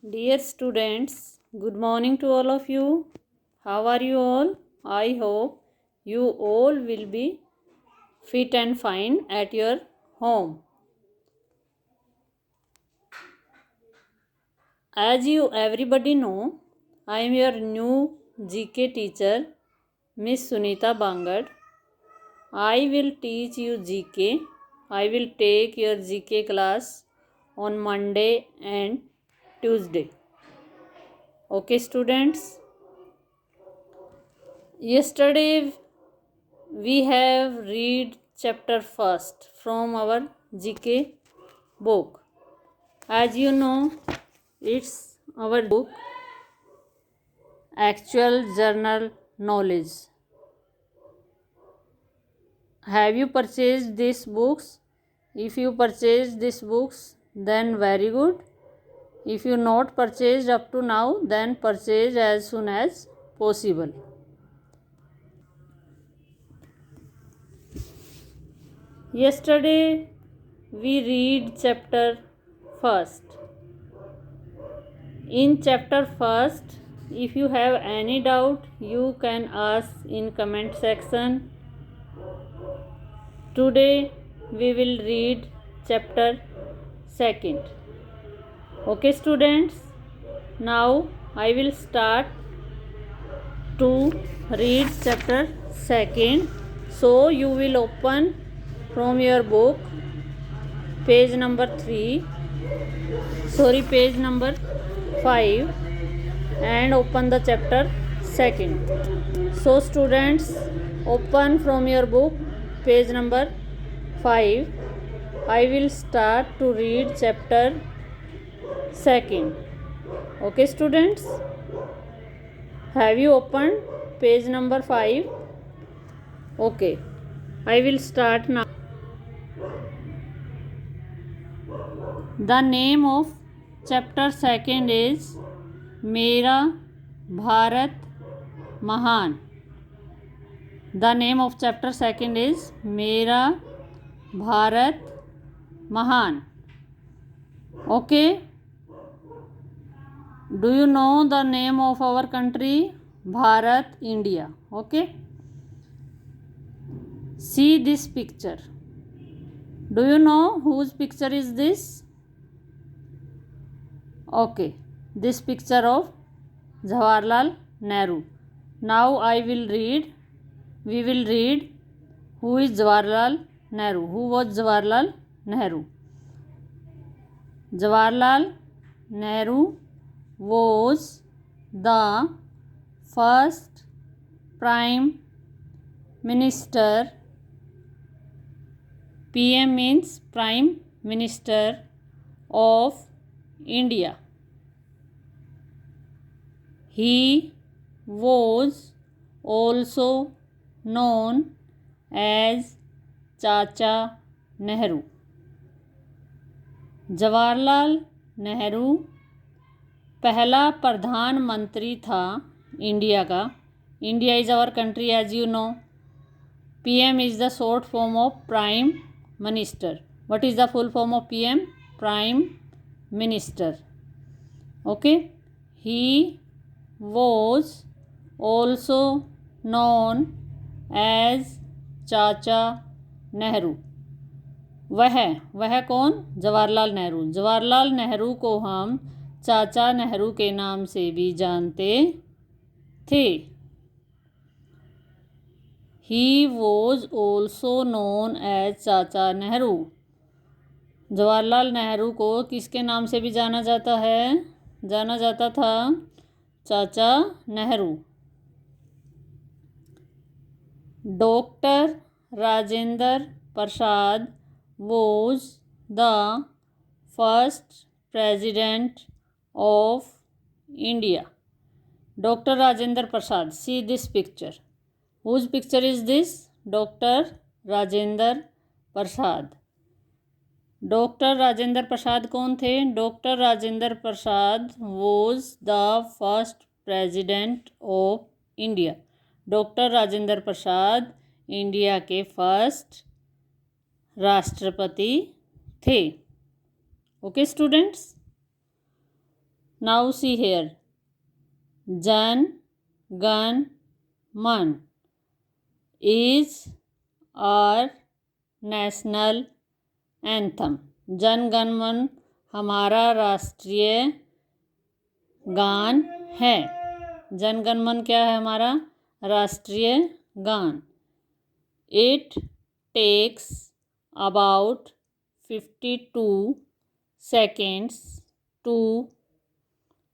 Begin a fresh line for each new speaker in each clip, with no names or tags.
Dear students, good morning to all of you. How are you all? I hope you all will be fit and fine at your home. As you everybody know, I am your new GK teacher, Miss Sunita Bangad. I will teach you GK. I will take your GK class on Monday and Tuesday. Okay, students? Yesterday we have read chapter first from our GK book. As you know, it's our book Actual Journal Knowledge. Have you purchased these books? If you purchased these books, then very good. If you not purchased up to now, then purchase as soon as possible. Yesterday we read chapter first. In chapter first, if you have any doubt, you can ask in comment section. Today we will read chapter second. Okay, students. Now I will start to read chapter second. So you will open from your book page number 5 and open the chapter second. So students, open from your book page number 5. I will start to read chapter second. Okay, students, have you opened page number 5? Okay, I will start now. The name of chapter second is Mera Bharat Mahan. The name of chapter second is Mera Bharat Mahan. Okay. Do you know the name of our country? Bharat, India. Okay. See this picture. Do you know whose picture is this? Okay. This picture of Jawaharlal Nehru. Now we will read who is Jawaharlal Nehru. Who was Jawaharlal Nehru? Jawaharlal Nehru was the first Prime Minister. PM means Prime Minister of India. He was also known as Chacha Nehru. Jawaharlal Nehru पहला प्रधानमंत्री था India का. India is our country as you know. PM is the short form of Prime Minister. What is the full form of PM? Prime Minister. Okay. He was also known as Chacha Nehru. वह कौन? जवाहरलाल नेहरू. जवाहरलाल नेहरू को हम चाचा नेहरू के नाम से भी जानते थे. He was also known as चाचा नेहरू. जवाहरलाल नेहरू को किसके नाम से भी जाना जाता था? चाचा Nehru. Doctor Rajendra Prasad was the first president of India. Dr. Rajendra Prasad. See this picture. Whose picture is this? Dr. Rajendra Prasad. Doctor Rajendra Prasad कौन थे? Doctor Rajendra Prasad was the first president of India. Doctor Rajendra Prasad India के फर्स्ट राष्ट्रपति थे. Okay students. Now see here. Jan Gan Man is our national anthem. Jana Gana मन हमारा राष्ट्रीय गान है. जन गण मन क्या है? हमारा राष्ट्रीय गान. It takes about 52 seconds to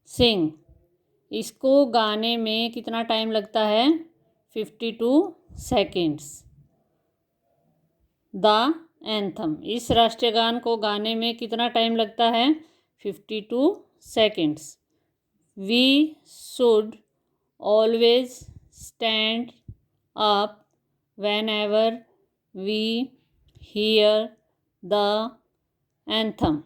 sing. इसको गाने में कितना टाइम लगता है? 52 seconds. द एंथम, इस राष्ट्रीय गान को गाने में कितना टाइम लगता है? 52 seconds. We should always stand up whenever we hear the anthem.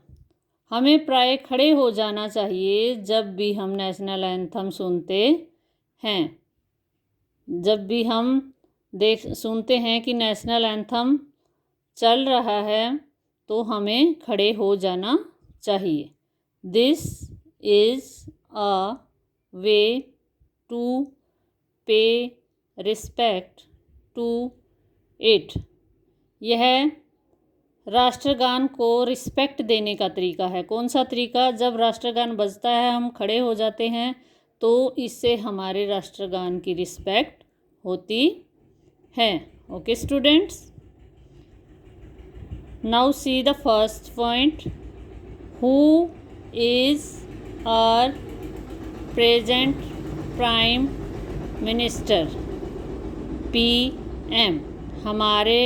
हमें प्राय खड़े हो जाना चाहिए जब भी हम नेशनल एंथम सुनते हैं. जब भी हम सुनते हैं कि नेशनल एंथम चल रहा है तो हमें खड़े हो जाना चाहिए. This is a way to pay respect to it. यह राष्ट्रगान को रिस्पेक्ट देने का तरीका है. कौन सा तरीका? जब राष्ट्रगान बजता है हम खड़े हो जाते हैं तो इससे हमारे राष्ट्रगान की रिस्पेक्ट होती है. Okay students, now see the first point. Who is our present prime minister? PM. हमारे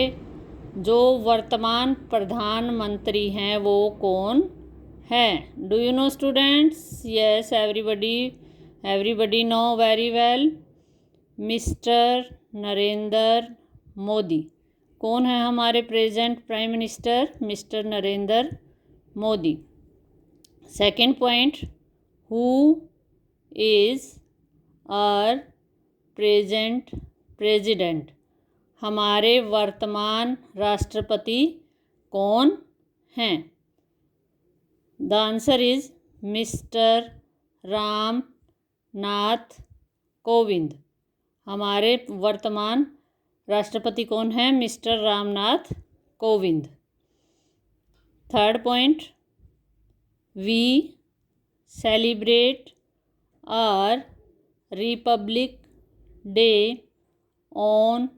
जो वर्तमान प्रधानमंत्री हैं वो कौन है? Do you know students? Yes, everybody know very well. Mister Narendra Modi. कौन है हमारे present prime minister? Mister Narendra Modi. Second point. Who is our present president? हमारे वर्तमान राष्ट्रपति कौन हैं? The answer is mister Ram Nath Kovind. हमारे वर्तमान राष्ट्रपति कौन हैं? Mister Ramnath Kovind. Third point. We celebrate our Republic Day on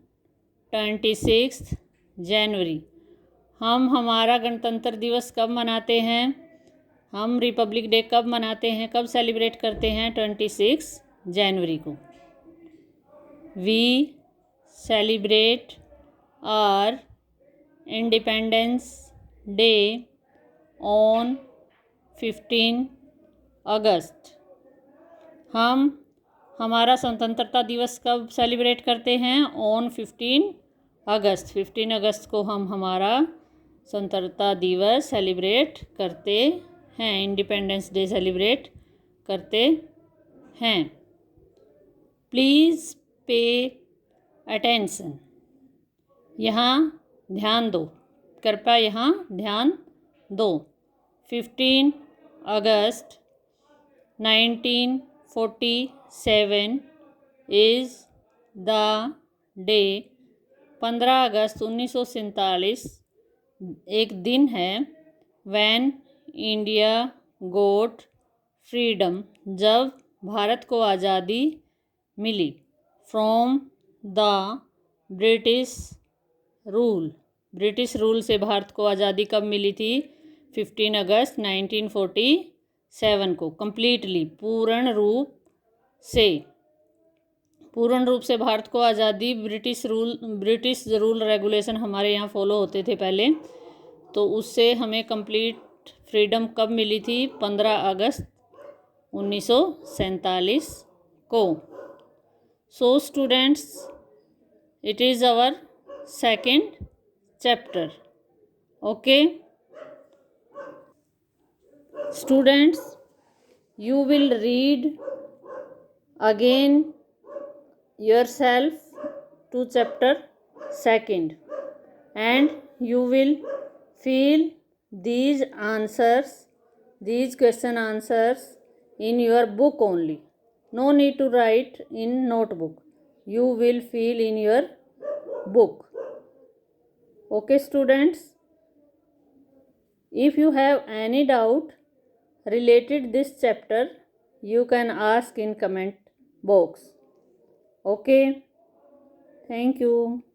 26 January. हम हमारा गणतंत्र दिवस कब मनाते हैं? हम रिपब्लिक डे कब मनाते हैं? कब सेलिब्रेट करते हैं? 26 जनवरी को. We celebrate our Independence Day on 15 August. हम हमारा स्वतंत्रता दिवस कब सेलिब्रेट करते हैं? ऑन 15 अगस्त. 15 अगस्त को हम हमारा स्वतंत्रता दिवस सेलिब्रेट करते हैं. इंडिपेंडेंस डे सेलिब्रेट करते हैं. Please pay attention. यहाँ ध्यान दो, कृपया यहाँ ध्यान दो. 15 अगस्त 1947 इज़ द डे. 15 अगस्त 1947 एक दिन है. व्हेन इंडिया गोट फ्रीडम, जब भारत को आज़ादी मिली. From the British rule, British rule से भारत को आज़ादी कब मिली थी? 15 अगस्त 1947 को. कंप्लीटली, पूर्ण रूप से भारत को आज़ादी ब्रिटिश रूल रेगुलेशन हमारे यहाँ फॉलो होते थे पहले, तो उससे हमें कंप्लीट फ्रीडम कब मिली थी? 15 अगस्त 1947 को. So students, it is our second chapter. Okay students, you will read again yourself to chapter second and you will fill these question answers in your book only. No need to write in notebook. You will feel in your book. Okay, students? If you have any doubt related this chapter, you can ask in comment box. Okay? Thank you.